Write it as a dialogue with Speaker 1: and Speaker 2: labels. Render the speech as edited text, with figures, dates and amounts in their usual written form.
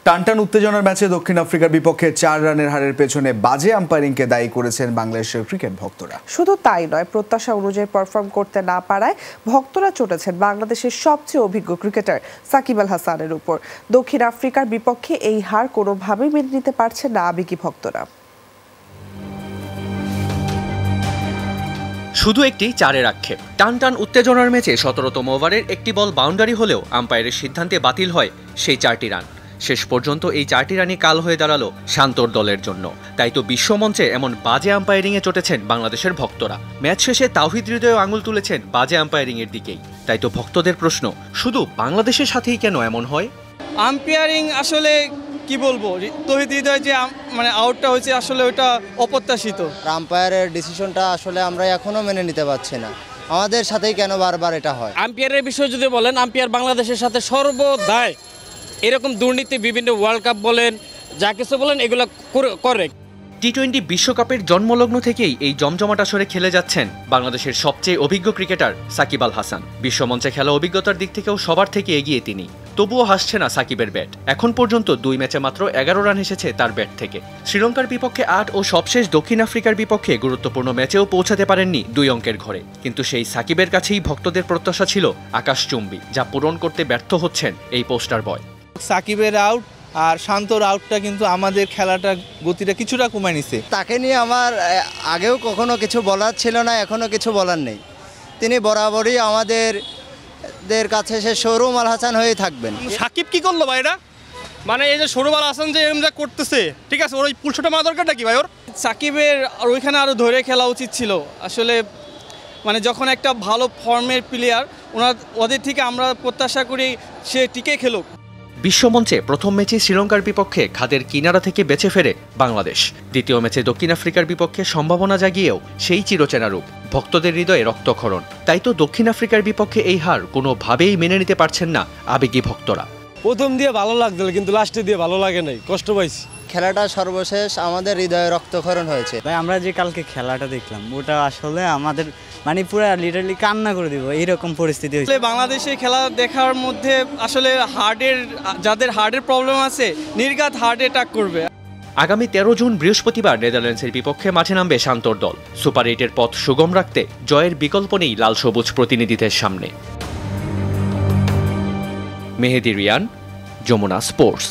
Speaker 1: টানটান উত্তেজনার ম্যাচে দক্ষিণ আফ্রিকার বিপক্ষে 4 রানের হারের পেছনে বাজে আম্পায়ারিংকে দায়ী করেছেন বাংলাদেশের ক্রিকেট ভক্তরা।
Speaker 2: শুধু তাই নয়, প্রত্যাশা অনুযায়ী পারফর্ম করতে না পারায় ভক্তরা চটেছেন বাংলাদেশের সবচেয়ে অভিজ্ঞ ক্রিকেটার সাকিব আল হাসানের উপর। দক্ষিণ আফ্রিকার বিপক্ষে এই হার কোনোভাবেই মেনে নিতে পারছেন না আবেগী ভক্তরা।
Speaker 3: শুধু একটি 4-এর আক্ষেপ। টানটান উত্তেজনার ম্যাচে 17তম ওভারের একটি বল বাউন্ডারি হলেও আম্পায়ারের সিদ্ধান্তে বাতিল হয় সেই 4টি রান। শেষ পর্যন্ত এই 4টি রানই কাল হয়ে দাঁড়ালো শান্তর দলের জন্য। তাই তো বিশ্বমঞ্চে এমন বাজে আম্পায়ারিংয়ে চটেছেন বাংলাদেশের ভক্তরা। ম্যাচ শেষে তাওহিদ হৃদয় আঙুল তুলেছেন বাজে আম্পায়ারিংয়ের দিকেই। তাই তো ভক্তদের প্রশ্ন, শুধু বাংলাদেশের সাথেই কেন এমন হয়?
Speaker 4: আম্পায়ারিং আসলে কি বলবো, তৌহিদ হৃদয় যে মানে আউটটা হয়েছে আসলে ওটা অপ্রত্যাশিত।
Speaker 5: আম্পায়ারের ডিসিশনটা আসলে আমরা এখনো মেনে নিতে পারছি না, আমাদের সাথেই কেন বারবার এটা হয়।
Speaker 6: আম্পায়ারের বিষয়ে যদি বলেন, আম্পায়ার বাংলাদেশের সাথে সর্বদাই এরকম দুর্নীতি, বিভিন্ন ওয়ার্ল্ড কাপ বলেন, যা কিছু বলেন, এগুলো করে।
Speaker 3: টি-20 বিশ্বকাপের জন্মলগ্ন থেকেই এই জমজমাট আসরে খেলে যাচ্ছেন বাংলাদেশের সবচেয়ে অভিজ্ঞ ক্রিকেটার সাকিব আল হাসান। বিশ্বমঞ্চে খেলা অভিজ্ঞতার দিক থেকেও সবার থেকে এগিয়ে তিনি। তবুও হাসছে না সাকিবের ব্যাট। এখন পর্যন্ত 2 ম্যাচে মাত্র 11 রান এসেছে তার ব্যাট থেকে। শ্রীলঙ্কার বিপক্ষে 8 ও সবশেষ দক্ষিণ আফ্রিকার বিপক্ষে গুরুত্বপূর্ণ ম্যাচেও পৌঁছাতে পারেননি 2 অঙ্কের ঘরে। কিন্তু সেই সাকিবের কাছেই ভক্তদের প্রত্যাশা ছিল আকাশচুম্বী, যা পূরণ করতে ব্যর্থ হচ্ছেন এই পোস্টার বয়।
Speaker 7: সাকিবের আউট আর শান্তর আউটটা কিন্তু আমাদের খেলাটার গতিটা কিছুটা কমায় নিছে।
Speaker 5: তাকে নিয়ে আমার আগেও কখনো কিছু বলার ছিল না, এখনো কিছু বলার নেই। তিনি বরাবরই আমাদের কাছে সে শোরুম আল হাসান হয়ে থাকবেন।
Speaker 4: সাকিব কি করলো ভাই এটা? মানে এই যে শোরুম আল হাসান যে এরকম করতেছে, ঠিক আছে, ওর ওই পুলশোটা মারা দরকারটা কি ভাই? ওর সাকিবের ওইখানে আরো ধরে খেলা উচিত ছিল আসলে। মানে যখন একটা ভালো ফর্মের প্লেয়ার, ওদের থেকে আমরা প্রত্যাশা করি সে টিকে খেলুক।
Speaker 3: বিশ্বমঞ্চে প্রথম ম্যাচে শ্রীলঙ্কার বিপক্ষে খাদের কিনারা থেকে বেঁচে ফেরে বাংলাদেশ। দ্বিতীয় ম্যাচে দক্ষিণ আফ্রিকার বিপক্ষে সম্ভাবনা জাগিয়েও সেই চিরচেনা রূপ, ভক্তদের হৃদয়ে রক্তক্ষরণ। তাই তো দক্ষিণ আফ্রিকার বিপক্ষে এই হার কোনোভাবেই মেনে নিতে পারছেন না আবেগী ভক্তরা।
Speaker 8: প্রথম দিয়ে ভালো লাগছিল, কিন্তু লাস্টে দিয়ে ভালো লাগে নাই, কষ্ট পাইছি।
Speaker 5: খেলাটা সর্বশেষ আমাদের হৃদয়ে রক্তক্ষরণ হয়েছে।
Speaker 9: ভাই আমরা যে কালকে খেলাটা দেখলাম, ওটা আসলে আমাদের মানে পুরো লিটারালি কান্না করে দিব, এইরকম পরিস্থিতি হয়েছে।
Speaker 4: বাংলাদেশে খেলা দেখার মধ্যে আসলে যাদের হার্টের প্রবলেম আছে, নির্ঘাত হার্ট অ্যাটাক করবে।
Speaker 3: আগামী 13 জুন বৃহস্পতিবার নেদারল্যান্ডসের বিপক্ষে মাঠে নামবে শান্তর দল। সুপার 8-এর পথ সুগম রাখতে জয়ের বিকল্প নেই লাল সবুজ প্রতিনিধিদের সামনে। মেহেদি রিয়ান, যমুনা স্পোর্টস।